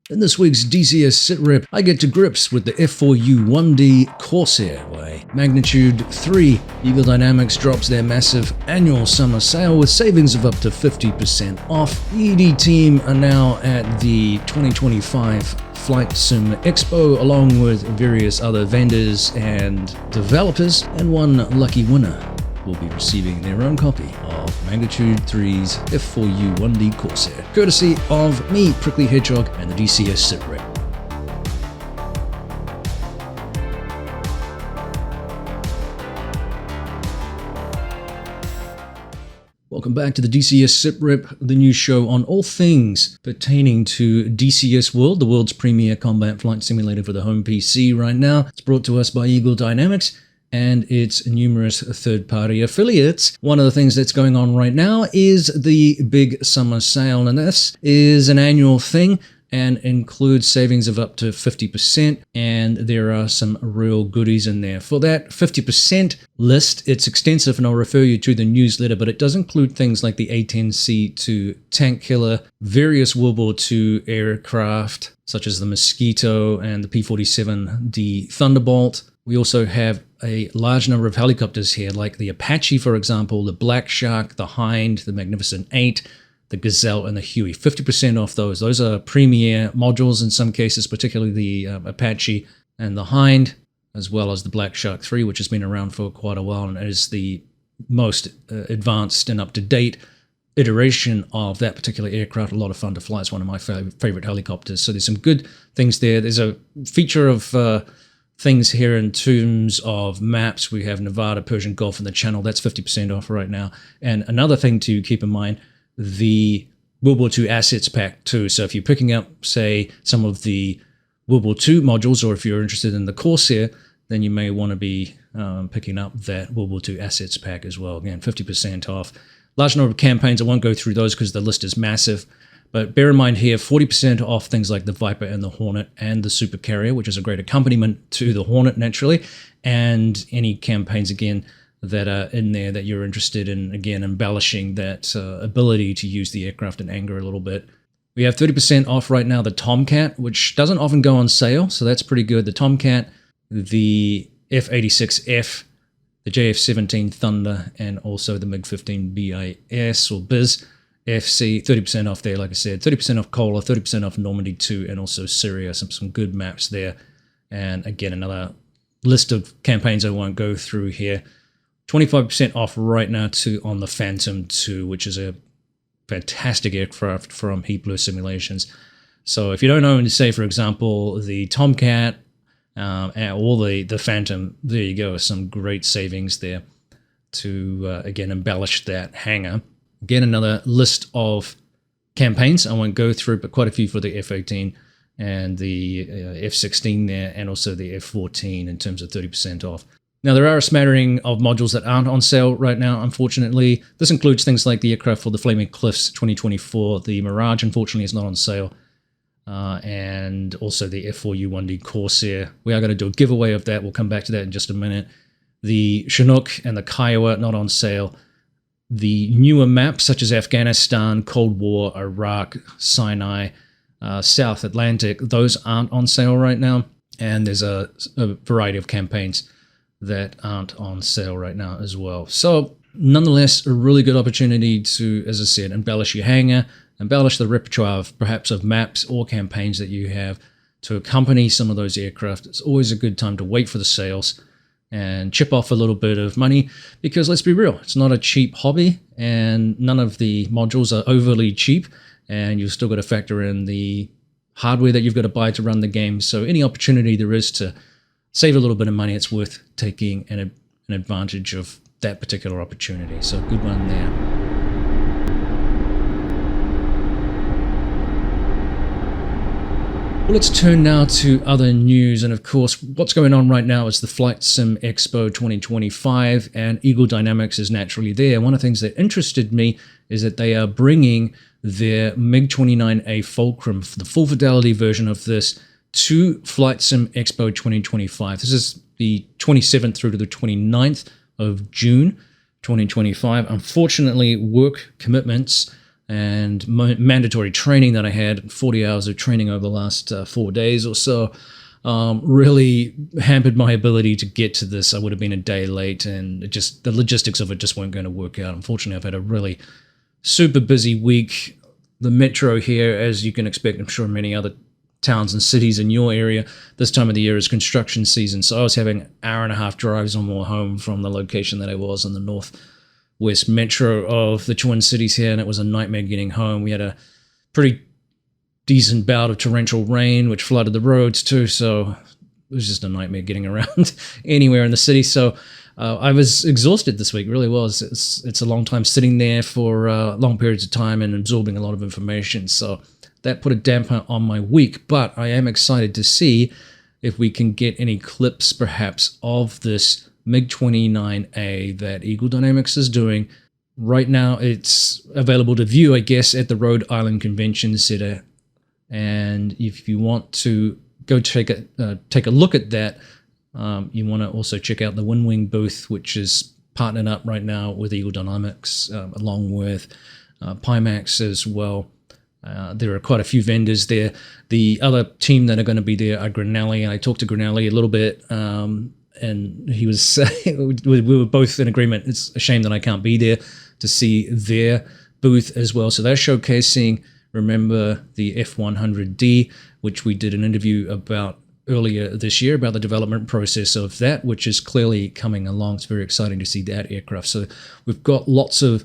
In this week's DCS SITREP, I get to grips with the F4U 1D Corsair by Magnitude 3. Eagle Dynamics drops their massive annual summer sale with savings of up to 50% off. The ED team are now at the 2025 FlightSimExpo along with various other vendors and developers, and one lucky winner will be receiving their own copy of Magnitude 3's F4U 1D Corsair, courtesy of me, Prickly Hedgehog, and the DCS SITREP. Welcome back to the DCS SITREP, the new show on all things pertaining to DCS World, the world's premier combat flight simulator for the home PC right now. It's brought to us by Eagle Dynamics and its numerous third-party affiliates. One of the things that's going on right now is the big summer sale, and this is an annual thing and includes savings of up to 50%, and there are some real goodies in there. For that 50% list, it's extensive, and I'll refer you to the newsletter, but it does include things like the A-10C2 tank killer, various World War II aircraft, such as the Mosquito and the P-47D Thunderbolt. We also have a large number of helicopters here, like the Apache, for example, the Black Shark, the Hind, the Magnificent 8, the Gazelle, and the Huey. 50% off those. Those are premier modules in some cases, particularly the Apache and the Hind, as well as the Black Shark 3, which has been around for quite a while and is the most advanced and up-to-date iteration of that particular aircraft. A lot of fun to fly. It's one of my favorite helicopters. So there's some good things there. There's a feature of things here in terms of maps. We have Nevada, Persian Gulf, and the Channel. That's 50% off right now. And another thing to keep in mind, the World War II Assets Pack too. So if you're picking up, say, some of the World War II modules, or if you're interested in the Corsair, then you may want to be picking up that World War II Assets Pack as well. Again, 50% off. Large number of campaigns. I won't go through those because the list is massive. But bear in mind here, 40% off things like the Viper and the Hornet and the Super Carrier, which is a great accompaniment to the Hornet naturally, and any campaigns, again, that are in there that you're interested in, again, embellishing that ability to use the aircraft in anger a little bit. We have 30% off right now the Tomcat, which doesn't often go on sale, so that's pretty good. The Tomcat, the F-86F, the JF-17 Thunder, and also the MiG-15 BIS or BIS FC, 30% off there, like I said. 30% off Kola, 30% off Normandy 2, and also Syria. Some good maps there. And again, another list of campaigns I won't go through here. 25% off right now too on the Phantom 2, which is a fantastic aircraft from Heat Blue Simulations. So if you don't own, say, for example, the Tomcat or the Phantom, there you go. Some great savings there to, again, embellish that hangar. Again, another list of campaigns. I won't go through, but quite a few for the F-18 and the F-16 there, and also the F-14 in terms of 30% off. Now, there are a smattering of modules that aren't on sale right now, unfortunately. This includes things like the aircraft for the Flaming Cliffs 2024. The Mirage, unfortunately, is not on sale. And also the F4U 1D Corsair. We are going to do a giveaway of that. We'll come back to that in just a minute. The Chinook and the Kiowa, not on sale. The newer maps, such as Afghanistan, Cold War, Iraq, Sinai, South Atlantic, those aren't on sale right now. And there's a variety of campaigns that aren't on sale right now as well. So, nonetheless, a really good opportunity to, as I said, embellish your hangar, embellish the repertoire of perhaps of maps or campaigns that you have to accompany some of those aircraft. It's always a good time to wait for the sales and chip off a little bit of money, because let's be real, it's not a cheap hobby, and none of the modules are overly cheap, and you've still got to factor in the hardware that you've got to buy to run the game. So any opportunity there is to save a little bit of money, it's worth taking an advantage of that particular opportunity. So good one there. Well, let's turn now to other news, and of course, what's going on right now is the FlightSimExpo 2025, and Eagle Dynamics is naturally there. One of the things that interested me is that they are bringing their MiG-29A Fulcrum, the full fidelity version of this, to FlightSimExpo 2025. This is the 27th through to the 29th of June 2025. Unfortunately, work commitments and mandatory training that I had, 40 hours of training over the last 4 days or so, really hampered my ability to get to this. I would have been a day late, and the logistics of it just weren't going to work out. Unfortunately, I've had a really super busy week. The metro here, as you can expect, I'm sure many other towns and cities in your area, this time of the year is construction season. So I was having hour-and-a-half drives or more home from the location that I was in the northwest metro of the Twin Cities here, and it was a nightmare getting home. We had a pretty decent bout of torrential rain, which flooded the roads too, so it was just a nightmare getting around anywhere in the city. So I was exhausted this week, really was. It's a long time sitting there for long periods of time and absorbing a lot of information. So that put a damper on my week, but I am excited to see if we can get any clips perhaps of this MiG-29A that Eagle Dynamics is doing. Right now it's available to view, I guess, at the Rhode Island Convention Center. And if you want to go take a look at that, you want to also check out the WinWing booth, which is partnered up right now with Eagle Dynamics, along with Pimax as well. There are quite a few vendors there. The other team that are going to be there are Grinelli, and I talked to Grinelli a little bit, and he was saying, we were both in agreement, it's a shame that I can't be there to see their booth as well. So they're showcasing, remember, the F100D, which we did an interview about earlier this year about the development process of that, which is clearly coming along. It's very exciting to see that aircraft. So we've got lots of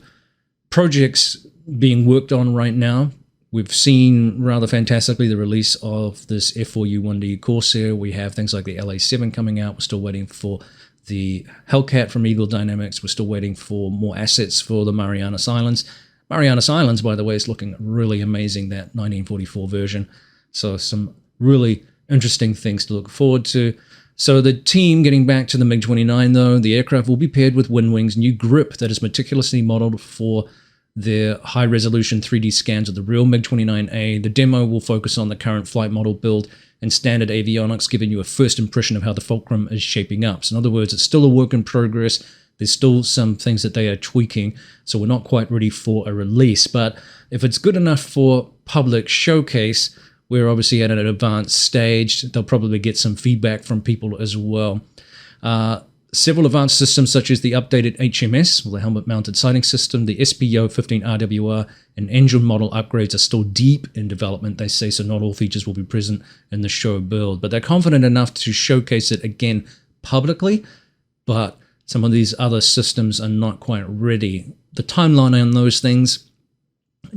projects being worked on right now. We've seen rather fantastically the release of this F4U-1D Corsair. We have things like the LA-7 coming out. We're still waiting for the Hellcat from Eagle Dynamics. We're still waiting for more assets for the Marianas Islands. Marianas Islands, by the way, is looking really amazing, that 1944 version. So some really interesting things to look forward to. So the team, getting back to the MiG-29 though, the aircraft will be paired with WinWing's new grip that is meticulously modeled for their high-resolution 3D scans of the real MiG-29A. The demo will focus on the current flight model build and standard avionics, giving you a first impression of how the fulcrum is shaping up. So in other words, it's still a work in progress. There's still some things that they are tweaking, so we're not quite ready for a release. But if it's good enough for public showcase, we're obviously at an advanced stage. They'll probably get some feedback from people as well. Several advanced systems such as the updated HMS, or the helmet-mounted sighting system, the SPO-15RWR, and engine model upgrades are still deep in development, they say, so not all features will be present in the show build. But they're confident enough to showcase it again publicly, but some of these other systems are not quite ready. The timeline on those things,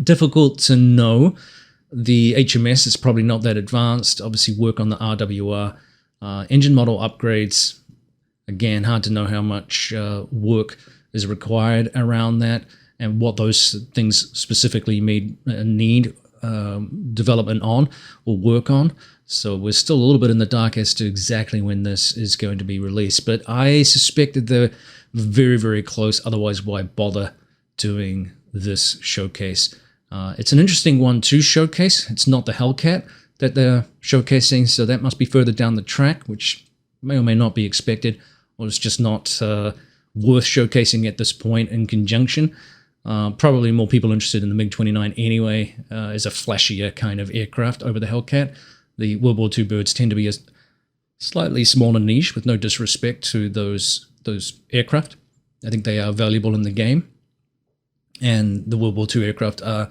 difficult to know. The HMS is probably not that advanced. Obviously, work on the RWR. Engine model upgrades, again, hard to know how much work is required around that and what those things specifically need development on or work on. So we're still a little bit in the dark as to exactly when this is going to be released. But I suspect that they're very, very close. Otherwise, why bother doing this showcase? It's an interesting one to showcase. It's not the Hellcat that they're showcasing, so that must be further down the track, which may or may not be expected, or it's just not worth showcasing at this point in conjunction. Probably more people interested in the MiG-29 anyway, as a flashier kind of aircraft over the Hellcat. The World War II birds tend to be a slightly smaller niche, with no disrespect to those aircraft. I think they are valuable in the game. And the World War II aircraft are,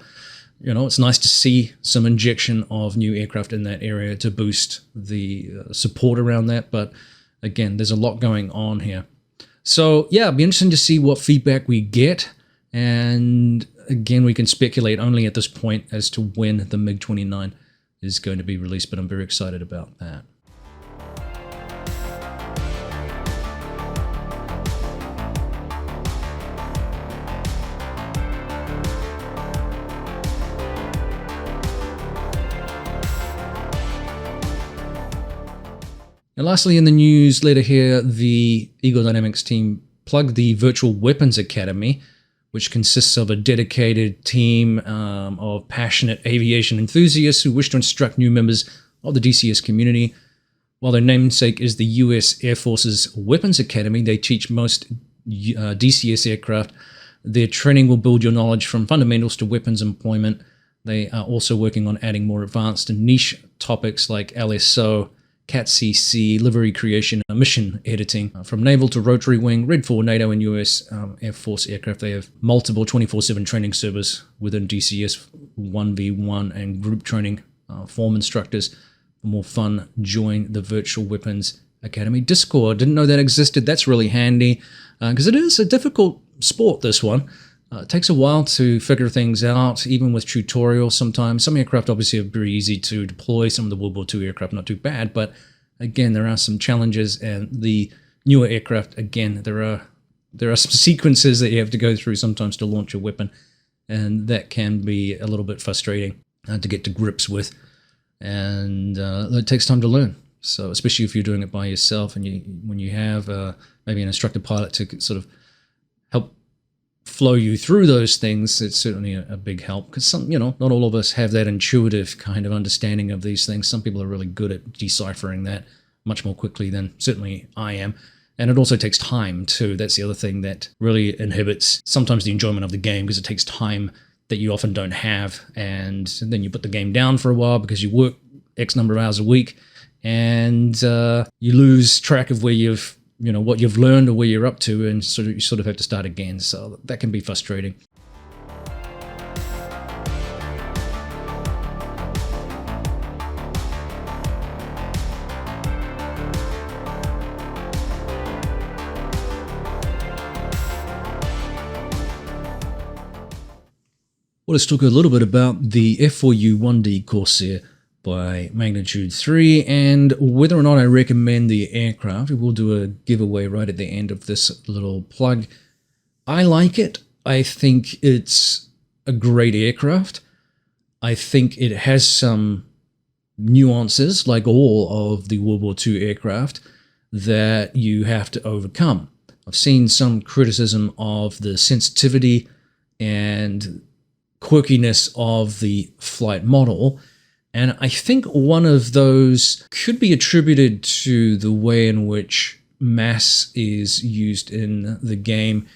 it's nice to see some injection of new aircraft in that area to boost the support around that. But again, there's a lot going on here. So yeah, it'll be interesting to see what feedback we get. And again, we can speculate only at this point as to when the MiG-29 is going to be released, but I'm very excited about that. And lastly, in the newsletter here, the Eagle Dynamics team plugged the Virtual Weapons Academy, which consists of a dedicated team of passionate aviation enthusiasts who wish to instruct new members of the DCS community. While their namesake is the U.S. Air Force's Weapons Academy, they teach most DCS aircraft Their training will build your knowledge from fundamentals to weapons employment. They are also working on adding more advanced and niche topics like LSO, CAT-CC, livery creation, and mission editing. From naval to rotary wing, read for NATO and US Air Force aircraft. They have multiple 24/7 training servers within DCS, 1v1 and group training. Form instructors. For more fun, join the Virtual Weapons Academy Discord. Didn't know that existed. That's really handy because it is a difficult sport, this one. It takes a while to figure things out, even with tutorials sometimes. Some aircraft obviously are very easy to deploy. Some of the World War II aircraft not too bad, but again, there are some challenges, and the newer aircraft, again, there are some sequences that you have to go through sometimes to launch a weapon, and that can be a little bit frustrating to get to grips with, and it takes time to learn. So especially if you're doing it by yourself, and when you have maybe an instructor pilot to sort of help flow you through those things, it's certainly a big help, because not all of us have that intuitive kind of understanding of these things. Some people are really good at deciphering that much more quickly than certainly I am. And it also takes time too. That's the other thing that really inhibits sometimes the enjoyment of the game, because it takes time that you often don't have, and then you put the game down for a while because you work X number of hours a week, and you lose track of where what you've learned or where you're up to, and you sort of have to start again. So that can be frustrating. Well, let's talk a little bit about the F4U-1D Corsair by Magnitude 3 and whether or not I recommend the aircraft. We'll do a giveaway right at the end of this little plug. I like it. I think it's a great aircraft. I think it has some nuances, like all of the World War II aircraft, that you have to overcome. I've seen some criticism of the sensitivity and quirkiness of the flight model, and I think one of those could be attributed to the way in which mass is used in the game,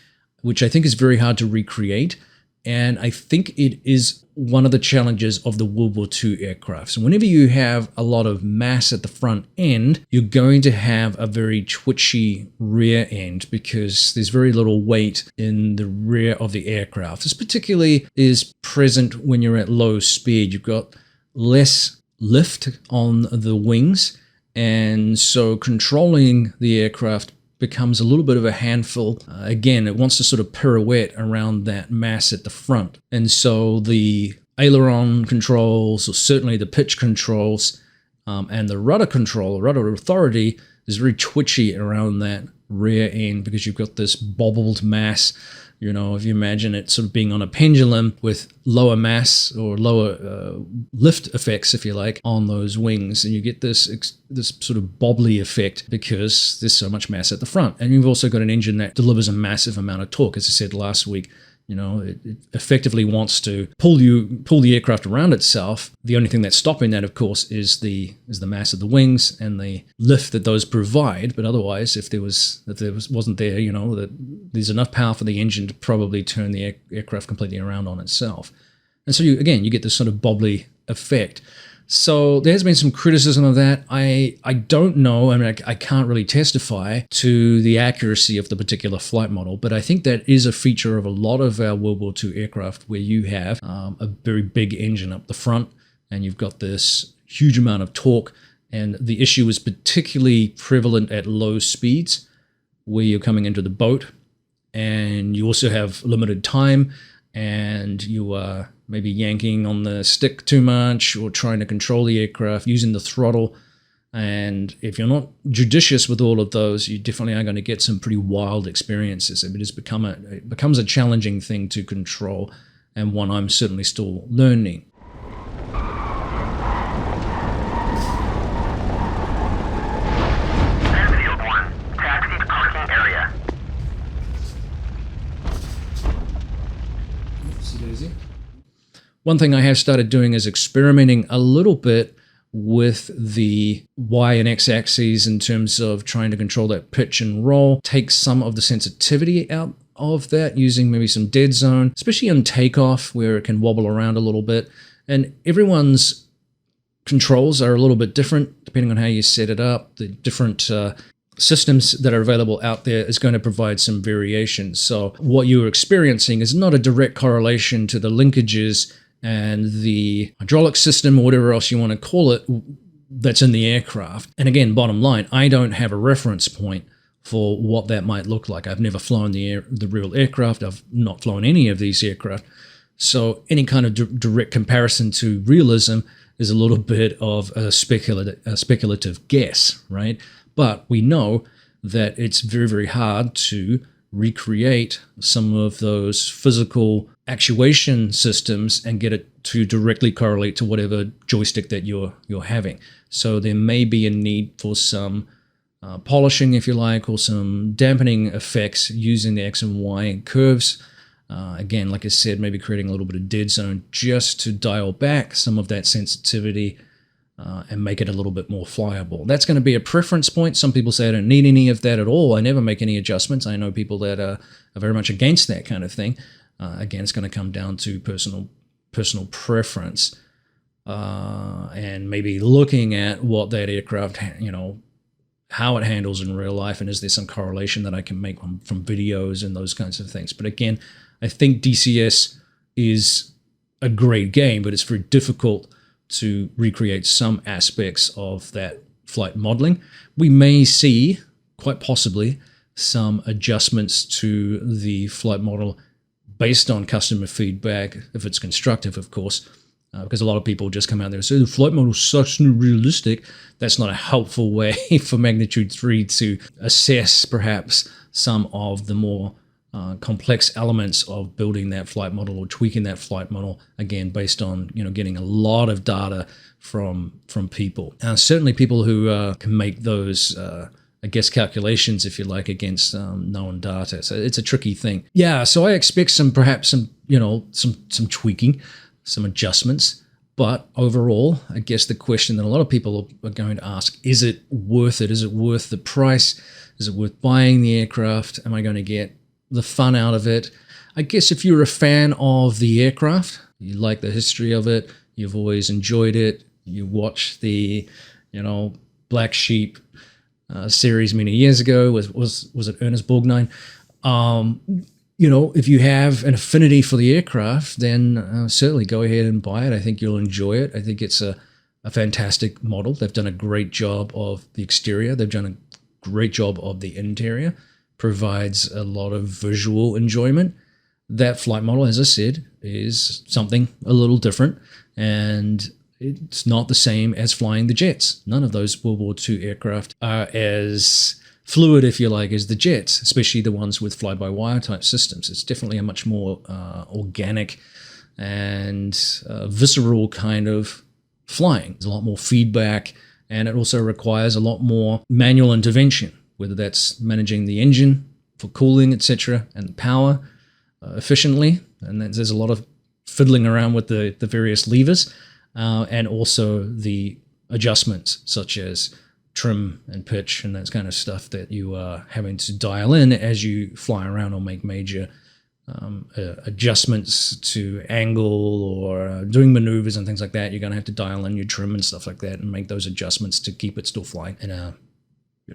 which I think is very hard to recreate. And I think it is one of the challenges of the World War II aircraft. So whenever you have a lot of mass at the front end, you're going to have a very twitchy rear end because there's very little weight in the rear of the aircraft. This particularly is present when you're at low speed. You've got less lift on the wings, and so controlling the aircraft becomes a little bit of a handful. Again, it wants to sort of pirouette around that mass at the front. And so the aileron controls, or certainly the pitch controls, and the rudder control, rudder authority, is very twitchy around that rear end because you've got this bobbled mass. If you imagine it sort of being on a pendulum with lower mass or lower lift effects, if you like, on those wings, and you get this sort of bobbly effect because there's so much mass at the front. And you've also got an engine that delivers a massive amount of torque, as I said last week. It effectively wants to pull the aircraft around itself. The only thing that's stopping that, of course, is the mass of the wings and the lift that those provide. But otherwise, if there wasn't there, that there's enough power for the engine to probably turn the aircraft completely around on itself. And so you get this sort of bobbly effect. So there has been some criticism of that. I don't know. I mean, I can't really testify to the accuracy of the particular flight model, but I think that is a feature of a lot of our World War II aircraft, where you have a very big engine up the front, and you've got this huge amount of torque. And the issue is particularly prevalent at low speeds, where you're coming into the boat, and you also have limited time, and you are maybe yanking on the stick too much or trying to control the aircraft using the throttle. And if you're not judicious with all of those, you definitely are going to get some pretty wild experiences. It becomes a challenging thing to control, and one I'm certainly still learning. One thing I have started doing is experimenting a little bit with the Y and X axes in terms of trying to control that pitch and roll, take some of the sensitivity out of that using maybe some dead zone, especially on takeoff where it can wobble around a little bit. And everyone's controls are a little bit different depending on how you set it up. The different systems that are available out there is going to provide some variation. So what you're experiencing is not a direct correlation to the linkages and the hydraulic system or whatever else you want to call it that's in the aircraft. And again, bottom line, I don't have a reference point for what that might look like. I've never flown the real aircraft. I've not flown any of these aircraft. So any kind of direct comparison to realism is a little bit of a speculative guess, right? But we know that it's very, very hard to recreate some of those physical actuation systems and get it to directly correlate to whatever joystick that you're having. So there may be a need for some polishing, if you like, or some dampening effects using the X and Y curves. Again, like I said, maybe creating a little bit of dead zone just to dial back some of that sensitivity and make it a little bit more flyable. That's going to be a preference point. Some people say I don't need any of that at all. I never make any adjustments. I know people that are very much against that kind of thing. Again, it's going to come down to personal preference and maybe looking at what that aircraft, how it handles in real life, and is there some correlation that I can make from videos and those kinds of things. But again, I think DCS is a great game, but it's very difficult to recreate some aspects of that flight modeling. We may see, quite possibly, some adjustments to the flight model based on customer feedback, if it's constructive, of course, because a lot of people just come out there and say, the flight model sucks and realistic. That's not a helpful way for Magnitude 3 to assess, perhaps, some of the more complex elements of building that flight model or tweaking that flight model, again, based on getting a lot of data from people. Certainly people who can make those calculations, if you like, against known data. So it's a tricky thing. Yeah, so I expect some tweaking, some adjustments. But overall, I guess the question that a lot of people are going to ask, is it worth it? Is it worth the price? Is it worth buying the aircraft? Am I going to get the fun out of it? I guess if you're a fan of the aircraft, you like the history of it, you've always enjoyed it, you watched the, Black Sheep series many years ago, was it Ernest Borgnine? If you have an affinity for the aircraft, then certainly go ahead and buy it. I think you'll enjoy it. I think it's a fantastic model. They've done a great job of the exterior. They've done a great job of the interior. Provides a lot of visual enjoyment. That flight model, as I said, is something a little different, and it's not the same as flying the jets. None of those World War II aircraft are as fluid, if you like, as the jets, especially the ones with fly-by-wire type systems. It's definitely a much more organic and visceral kind of flying. There's a lot more feedback, and it also requires a lot more manual intervention, whether that's managing the engine for cooling, etc., and power efficiently. And there's a lot of fiddling around with the various levers, and also the adjustments such as trim and pitch and that kind of stuff that you are having to dial in as you fly around or make major adjustments to angle or doing maneuvers and things like that. You're going to have to dial in your trim and stuff like that and make those adjustments to keep it still flying in a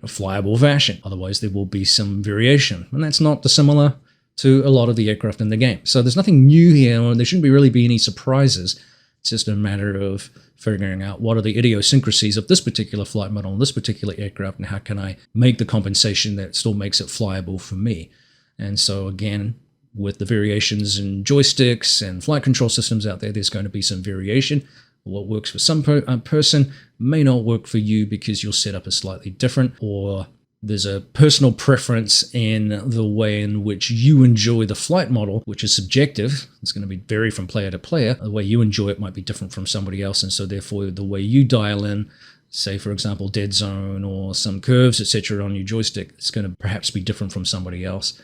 flyable fashion. Otherwise, there will be some variation, and that's not dissimilar to a lot of the aircraft in the game. So there's nothing new here, or there shouldn't really be any surprises. It's just a matter of figuring out what are the idiosyncrasies of this particular flight model, this particular aircraft, and how can I make the compensation that still makes it flyable for me. And so again, with the variations in joysticks and flight control systems out there, there's going to be some variation. What works for some person may not work for you because your setup is slightly different, or there's a personal preference in the way in which you enjoy the flight model, which is subjective. It's going to vary from player to player. The way you enjoy it might be different from somebody else, and so therefore the way you dial in, say for example, dead zone or some curves, etc. on your joystick, it's going to perhaps be different from somebody else.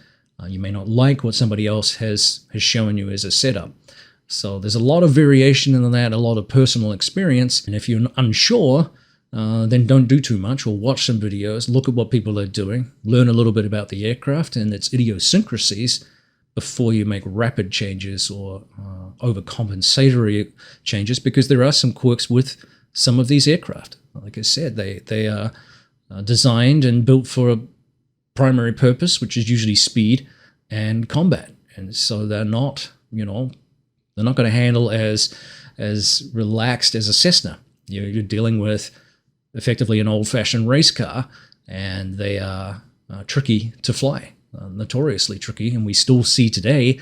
You may not like what somebody else has shown you as a setup. So there's a lot of variation in that, a lot of personal experience. And if you're unsure, then don't do too much, or watch some videos, look at what people are doing, learn a little bit about the aircraft and its idiosyncrasies before you make rapid changes or overcompensatory changes, because there are some quirks with some of these aircraft. Like I said, they are designed and built for a primary purpose, which is usually speed and combat. And so they're not, they're not going to handle as relaxed as a Cessna. You're dealing with effectively an old-fashioned race car, and they are tricky to fly, notoriously tricky. And we still see today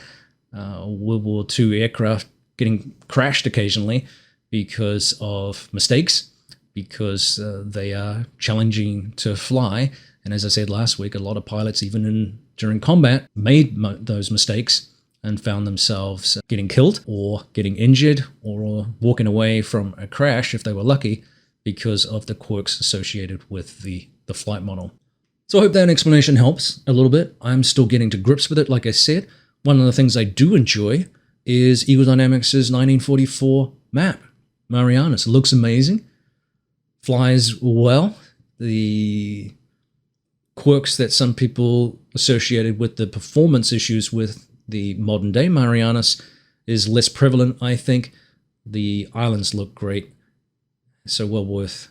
World War II aircraft getting crashed occasionally because of mistakes, because they are challenging to fly. And as I said last week, a lot of pilots, even during combat, made those mistakes and found themselves getting killed or getting injured or walking away from a crash, if they were lucky, because of the quirks associated with the flight model. So I hope that explanation helps a little bit. I'm still getting to grips with it. Like I said, one of the things I do enjoy is Eagle Dynamics' 1944 map. Marianas. It looks amazing. Flies well. The quirks that some people associated with the performance issues with the modern day Marianas is less prevalent, I think. The islands look great. So well worth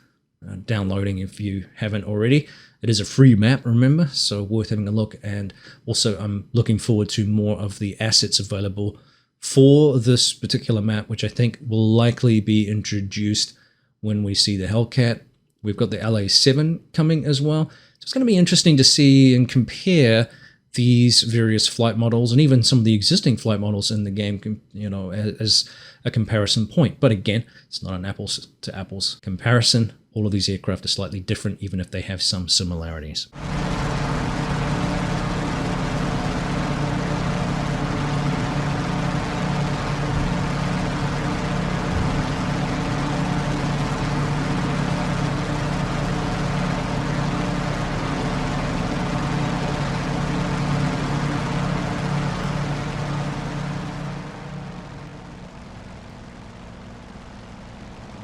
downloading if you haven't already. It is a free map, remember, so worth having a look. And also I'm looking forward to more of the assets available for this particular map, which I think will likely be introduced when we see the Hellcat. We've got the LA7 coming as well. So it's going to be interesting to see and compare these various flight models and even some of the existing flight models in the game, as a comparison point. But again, it's not an apples to apples comparison. All of these aircraft are slightly different, even if they have some similarities.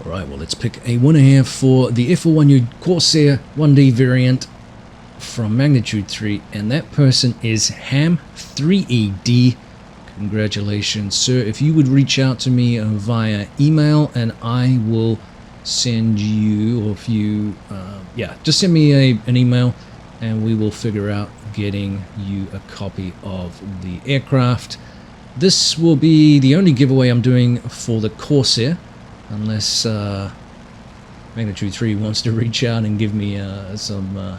Alright, well, let's pick a winner here for the F412 Corsair 1D variant from Magnitude 3, and that person is Ham3ED. Congratulations, sir. If you would reach out to me via email, and I will send you, or if you, just send me an email, and we will figure out getting you a copy of the aircraft. This will be the only giveaway I'm doing for the Corsair, unless Magnitude 3 wants to reach out and give me some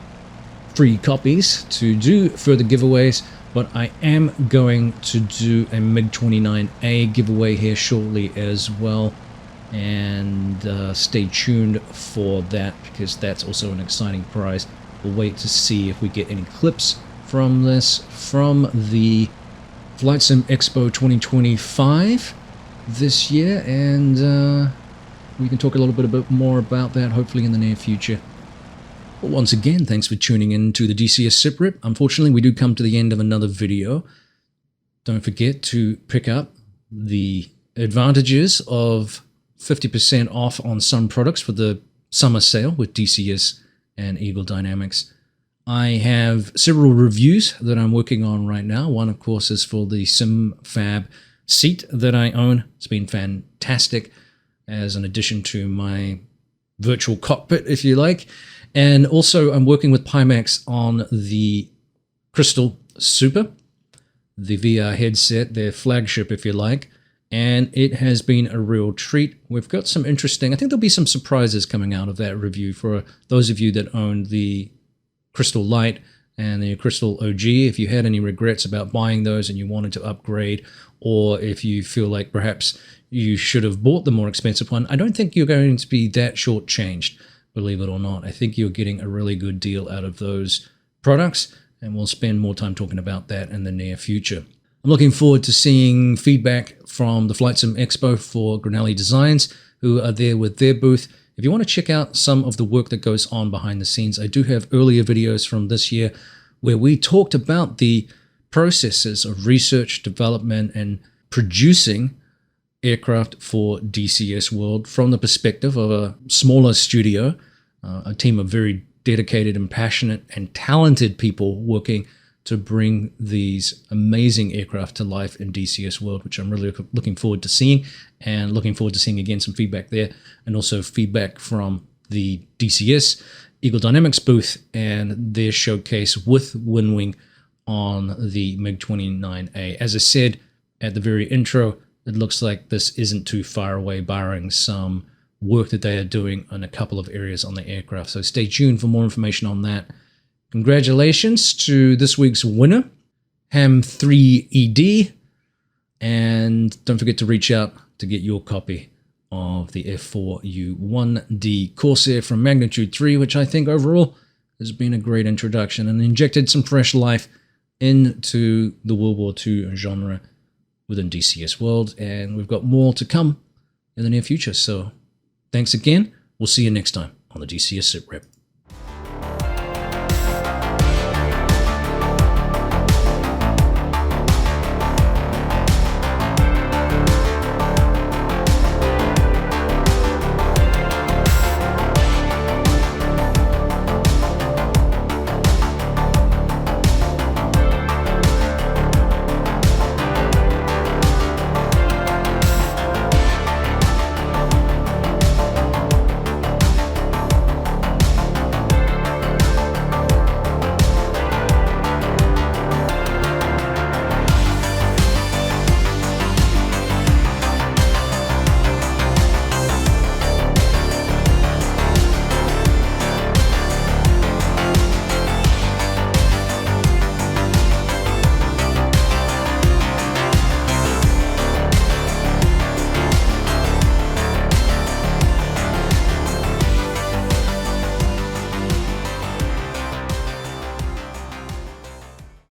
free copies to do further giveaways. But I am going to do a MiG-29A giveaway here shortly as well, and stay tuned for that, because that's also an exciting prize. We'll wait to see if we get any clips from this from the FlightSimExpo 2025 this year, and we can talk a little bit more about that hopefully in the near future. But once again, thanks for tuning in to the DCS SITREP. Unfortunately, we do come to the end of another video. Don't forget to pick up the advantages of 50% off on some products for the summer sale with DCS and Eagle Dynamics. I have several reviews that I'm working on right now. One, of course, is for the SimFab seat that I own. It's been fantastic as an addition to my virtual cockpit, if you like. And also I'm working with Pimax on the Crystal Super, the VR headset, their flagship, if you like. And it has been a real treat. We've got some interesting, I think there'll be some surprises coming out of that review for those of you that own the Crystal Lite and the Crystal OG. If you had any regrets about buying those and you wanted to upgrade, or if you feel like perhaps you should have bought the more expensive one, I don't think you're going to be that shortchanged, believe it or not. I think you're getting a really good deal out of those products, and we'll spend more time talking about that in the near future. I'm looking forward to seeing feedback from the FlightSimExpo for Grinelli Designs, who are there with their booth. If you want to check out some of the work that goes on behind the scenes, I do have earlier videos from this year where we talked about the processes of research, development, and producing aircraft for DCS World from the perspective of a smaller studio a team of very dedicated and passionate and talented people working to bring these amazing aircraft to life in DCS World, which I'm really looking forward to seeing, and looking forward to seeing again some feedback there, and also feedback from the DCS Eagle Dynamics booth and their showcase with Winwing on the MiG-29A. As I said at the very intro, it looks like this isn't too far away, barring some work that they are doing on a couple of areas on the aircraft. So stay tuned for more information on that. Congratulations to this week's winner, Ham3ED, and don't forget to reach out to get your copy of the F4U1D Corsair from Magnitude 3, which I think overall has been a great introduction and injected some fresh life into the World War II genre within DCS World, and we've got more to come in the near future. So thanks again. We'll see you next time on the DCS SITREP.